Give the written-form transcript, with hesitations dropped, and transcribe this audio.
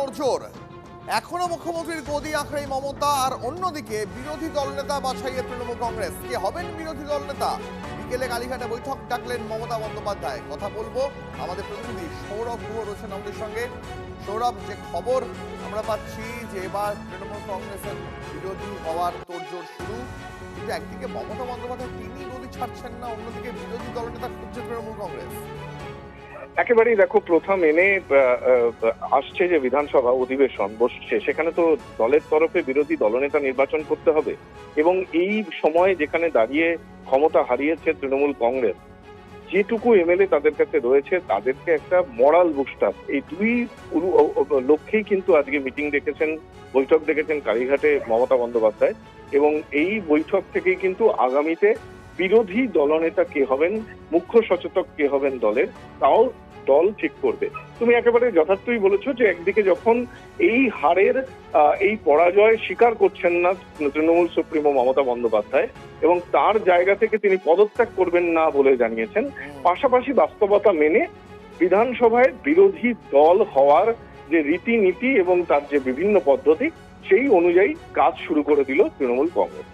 তোড়জোড়। এখনো মুখ্যমন্ত্রীর গদি আঁকড়ে মমতা, আর অন্যদিকে বিরোধী দলনেতা বাছাইয়ে তৃণমূল কংগ্রেস। কে হবেন বিরোধী দলনেতা? বিকেলে কালীঘাটে বৈঠক ডাকলেন মমতা বন্দ্যোপাধ্যায়। কথা বলবো, আমাদের প্রতিনিধি সৌরভ গুহ রয়েছেন আমাদের সঙ্গে। সৌরভ, যে খবর আমরা পাচ্ছি যে এবার তৃণমূল কংগ্রেসের বিরোধী হওয়ার তোড়জোড় শুরু, কিন্তু একদিকে মমতা বন্দ্যোপাধ্যায় তিনি গদি ছাড়ছেন না, অন্যদিকে বিরোধী দলনেতা খুঁজছে তৃণমূল কংগ্রেস। একেবারেই দেখো, প্রথম এনে আসছে যে বিধানসভা অধিবেশন বসছে, সেখানে তো দলের তরফে বিরোধী দলনেতা নির্বাচন করতে হবে। এবং এই সময় যেখানে দাঁড়িয়ে ক্ষমতা হারিয়েছে তৃণমূল কংগ্রেস, যেটুকু এমএলএ তাদের কাছে রয়েছে তাদেরকে একটা মরাল বুস্টার, এই দুই লক্ষ্যেই কিন্তু আজকে মিটিং ডেকেছেন, বৈঠক ডেকেছেন কালীঘাটে মমতা বন্দ্যোপাধ্যায়। এবং এই বৈঠক থেকেই কিন্তু আগামীতে বিরোধী দলনেতা কে হবেন, মুখ্য সচেতক কে হবেন দলের, তাও দল ঠিক করবে। তুমি একেবারে যথার্থই বলেছো যে একদিকে যখন এই হারের এই পরাজয় স্বীকার করছেন না তৃণমূল সুপ্রিমো মমতা বন্দ্যোপাধ্যায়, এবং তার জায়গা থেকে তিনি পদত্যাগ করবেন না বলে জানিয়েছেন, পাশাপাশি বাস্তবতা মেনে বিধানসভায় বিরোধী দল হওয়ার যে রীতিনীতি এবং তার যে বিভিন্ন পদ্ধতি, সেই অনুযায়ী কাজ শুরু করে দিল তৃণমূল কংগ্রেস।